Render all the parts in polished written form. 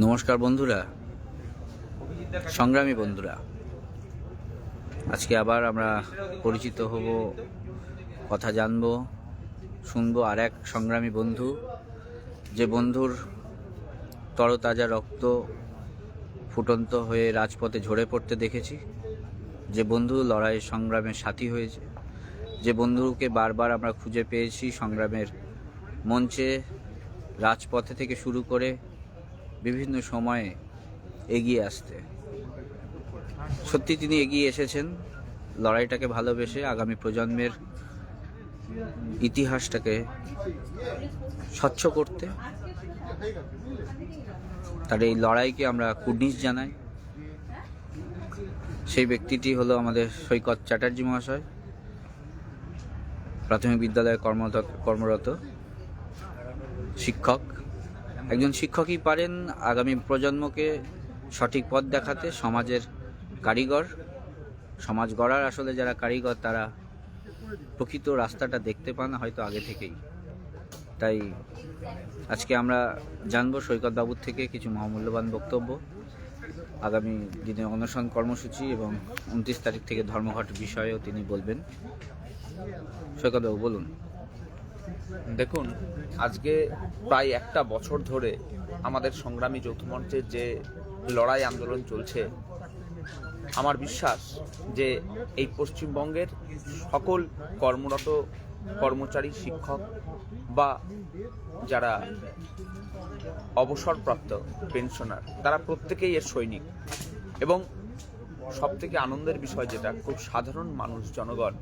নমস্কার বন্ধুরা, সংগ্রামী বন্ধুরা, আজকে আবার আমরা পরিচিত হব, কথা জানবো, শুনবো আর এক সংগ্রামী বন্ধু, যে বন্ধুর তরতাজা রক্ত ফুটন্ত হয়ে রাজপথে ঝরে পড়তে দেখেছি, যে বন্ধু লড়াই সংগ্রামের সাথী হয়েছে, যে বন্ধুকে বারবার আমরা খুঁজে পেয়েছি সংগ্রামের মঞ্চে, রাজপথে থেকে শুরু করে বিভিন্ন সময়ে এগিয়ে আসতে। সত্যি তিনি এগিয়ে এসেছেন লড়াইটাকে ভালোবেসে, আগামী প্রজন্মের ইতিহাসটাকে স্বচ্ছ করতে। তার এই লড়াইকে আমরা কুর্নিশ জানাই। সেই ব্যক্তিটি হলো আমাদের সৈকত চ্যাটার্জি মহাশয়, প্রাথমিক বিদ্যালয়ে কর্মরত শিক্ষক। একজন শিক্ষকই পারেন আগামী প্রজন্মকে সঠিক পথ দেখাতে, সমাজের কারিগর, সমাজ গড়ার আসলে যারা কারিগর তারা প্রকৃত রাস্তাটা দেখতে পান হয়তো আগে থেকেই। তাই আজকে আমরা জানবো সৈকত বাবুর থেকে কিছু মহামূল্যবান বক্তব্য, আগামী দিনে অনশন কর্মসূচি এবং 29 তারিখ থেকে ধর্মঘট বিষয়েও তিনি বলবেন। সৈকত বাবু বলুন। দেখুন, আজকে প্রায় একটা বছর ধরে আমাদের সংগ্রামী যৌথ মঞ্চের যে লড়াই আন্দোলন চলছে, আমার বিশ্বাস যে এই পশ্চিমবঙ্গের সকল কর্মরত কর্মচারী, শিক্ষক বা যারা অবসরপ্রাপ্ত পেনশনার, তারা প্রত্যেকেই এর সৈনিক। এবং সবথেকে আনন্দের বিষয় যেটা, খুব সাধারণ মানুষ, জনগণ,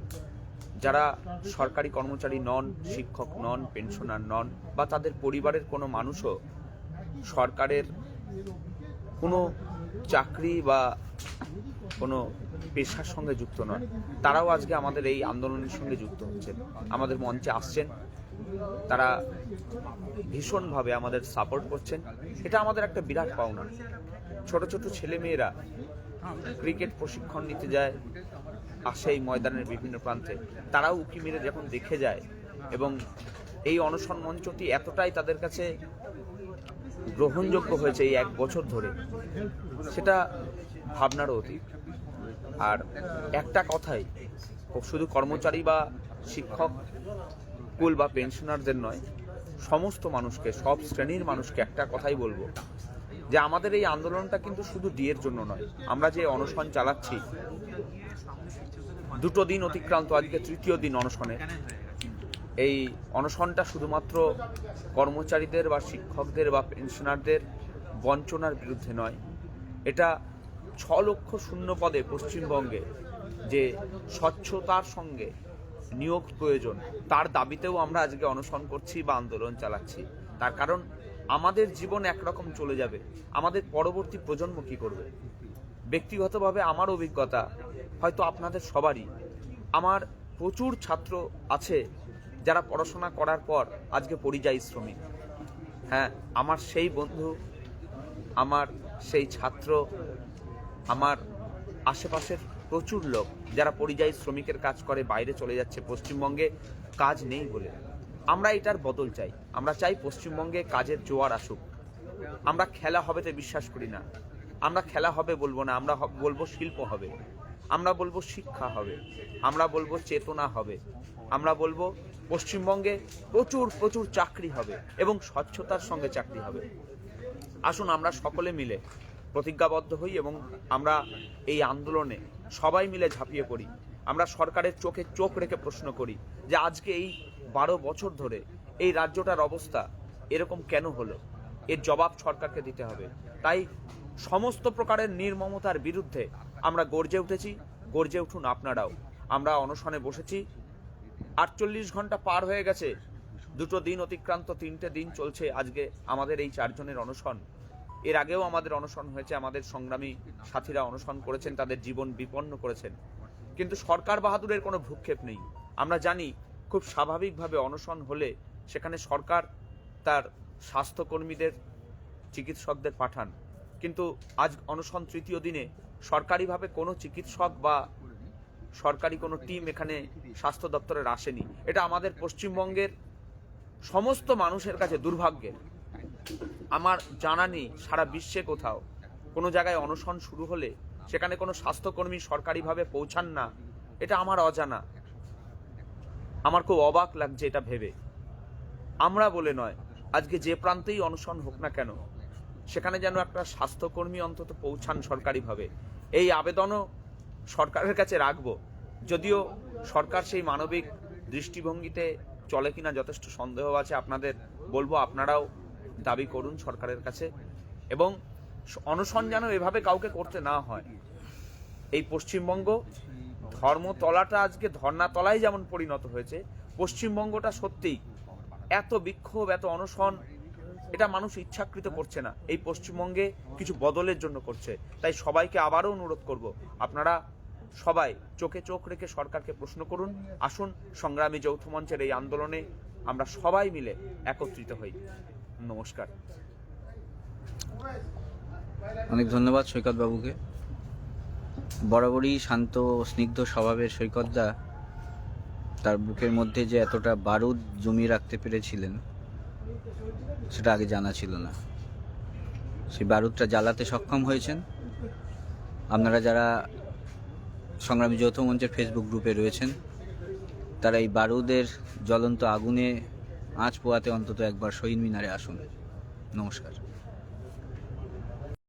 যারা সরকারি কর্মচারী নন, শিক্ষক নন, পেনশনার নন, বা তাদের পরিবারের কোনো মানুষও সরকারের কোনো চাকরি বা কোনো পেশার সঙ্গে যুক্ত নন, তারাও আজকে আমাদের এই আন্দোলনের সঙ্গে যুক্ত হচ্ছেন, আমাদের মঞ্চে আসছেন, তারা ভীষণভাবে আমাদের সাপোর্ট করছেন। এটা আমাদের একটা বিরাট পাওনা। ছোট ছোট ছেলেমেয়েরা ক্রিকেট প্রশিক্ষণ নিতে যায়, আসে এই ময়দানের বিভিন্ন প্রান্তে, তারাও উঁকি মেরে যখন দেখে যায়, এবং এই অনশন মঞ্চটি এতটাই তাদের কাছে গ্রহণযোগ্য হয়েছে এই এক বছর ধরে, সেটা ভাবনারও অতীত। আর একটা কথাই, শুধু কর্মচারী বা শিক্ষক কুল বা পেনশনারদের নয়, সমস্ত মানুষকে, সব শ্রেণীর মানুষকে একটা কথাই বলবো, যে আমাদের এই আন্দোলনটা কিন্তু শুধু ডিএর জন্য নয়। আমরা যে অনশন চালাচ্ছি, 2 দিন অতিক্রান্ত, আজকে 3য় দিন অনশনে। এই অনশনটা শুধুমাত্র কর্মচারীদের বা শিক্ষকদের বা পেনশনারদের বঞ্চনার বিরুদ্ধে নয়, এটা 6 লক্ষ শূন্য পদে পশ্চিমবঙ্গে যে স্বচ্ছতার সঙ্গে নিয়োগ প্রয়োজন, তার দাবিতেও আমরা আজকে অনশন করছি বা আন্দোলন চালাচ্ছি। তার কারণ আমাদের জীবন একরকম চলে যাবে, আমাদের পরবর্তী প্রজন্ম কি করবে? ব্যক্তিগতভাবে আমার অভিজ্ঞতা হয়তো আপনাদের সবারই, আমার প্রচুর ছাত্র আছে যারা পড়াশোনা করার পর আজকে পরিযায়ী শ্রমিক। হ্যাঁ, আমার সেই বন্ধু, আমার সেই ছাত্র, আমার আশেপাশের প্রচুর লোক যারা পরিযায়ী শ্রমিকের কাজ করে বাইরে চলে যাচ্ছে, পশ্চিমবঙ্গে কাজ নেই বলে। আমরা এটার বদল চাই। আমরা চাই পশ্চিমবঙ্গে কাজের জোয়ার আসুক। আমরা খেলা হবেতে বিশ্বাস করি না। আমরা খেলা হবে বলবো না, আমরা বলবো শিল্প হবে, আমরা বলবো শিক্ষা হবে, আমরা বলবো চেতনা হবে, আমরা বলবো পশ্চিমবঙ্গে প্রচুর প্রচুর চাকরি হবে এবং স্বচ্ছতার সঙ্গে চাকরি হবে। আসুন আমরা সকলে মিলে প্রতিজ্ঞাবদ্ধ হই এবং আমরা এই আন্দোলনে সবাই মিলে ঝাঁপিয়ে পড়ি। আমরা সরকারের চোখে চোখ রেখে প্রশ্ন করি যে আজকে এই 12 বছর ধরে এই রাজ্যটার অবস্থা এরকম কেন হলো? এর জবাব সরকারকে দিতে হবে। তাই সমস্ত প্রকারের নির্মমতার বিরুদ্ধে আমরা গর্জে উঠেছি, গর্জে উঠুন আপনারাও। আমরা অনশনে বসেছি, 48 ঘন্টা পার হয়ে গেছে, 2 দিন অতিক্রান্ত, 3টে দিন চলছে আজকে আমাদের এই 4 জনের অনশন। এর আগেও আমাদের অনশন হয়েছে, আমাদের সংগ্রামী সাথীরা অনশন করেছেন, তাদের জীবন বিপন্ন করেছেন, কিন্তু সরকার বাহাদুরের কোনো ভ্রুক্ষেপ নেই। আমরা জানি খুব স্বাভাবিকভাবে অনশন হলে সেখানে সরকার তার স্বাস্থ্যকর্মীদের, চিকিৎসকদের পাঠান, কিন্তু আজ অনশন 3য় দিনে সরকারিভাবে কোনো চিকিৎসক বা সরকারি কোনো টিম এখানে স্বাস্থ্য দপ্তরের আসেনি। এটা আমাদের পশ্চিমবঙ্গের সমস্ত মানুষের কাছে দুর্ভাগ্যের। আমার জানা নেই সারা বিশ্বে কোথাও কোনো জায়গায় অনশন শুরু হলে সেখানে কোনো স্বাস্থ্যকর্মী সরকারিভাবে পৌঁছান না। এটা আমার অজানা, আমার খুব অবাক লাগছে এটা ভেবে। আমরা বলে নয়, আজকে যে প্রান্তেই অনশন হোক না কেন সেখানে যেন একটা স্বাস্থ্যকর্মী অন্তত পৌঁছান সরকারিভাবে, এই আবেদনও সরকারের কাছে রাখবো। যদিও সরকার সেই মানবিক দৃষ্টিভঙ্গিতে চলে কিনা যথেষ্ট সন্দেহ আছে। আপনাদের বলবো আপনারাও দাবি করুন সরকারের কাছে, এবং অনশন যেন এভাবে কাউকে করতে না হয়। এই পশ্চিমবঙ্গ ধর্মতলাটা আজকে ধর্নাতলায় যেমন পরিণত হয়েছে, পশ্চিমবঙ্গটা সত্যিই এত বিক্ষোভ, এত অনশন, এটা মানুষ ইচ্ছাকৃত করছে না, এই পশ্চিমবঙ্গে কিছু বদলের জন্য করছে। তাই সবাইকে আবারও অনুরোধ করব, আপনারা সবাই চোখে চোখ রেখে সরকারকে প্রশ্ন করুন। আসুন সংগ্রামী যৌথ মঞ্চের এই আন্দোলনে আমরা সবাই মিলে একত্রিত হই। নমস্কার। অনেক ধন্যবাদ সৈকত বাবুকে। বরাবরই শান্ত স্নিগ্ধ স্বভাবের সৈকতদা তার বুকের মধ্যে যে এতটা বারুদ জমিয়ে রাখতে পেরেছিলেন সেটা আগে জানা ছিল না। সেই বারুদটা জ্বালাতে সক্ষম হয়েছেন। আপনারা যারা সংগ্রামী যৌথ মঞ্চের ফেসবুক গ্রুপে রয়েছেন তারা এই বারুদের জ্বলন্ত আগুনে আঁচ পোয়াতে অন্তত একবার শহীদ মিনারে আসুন। নমস্কার।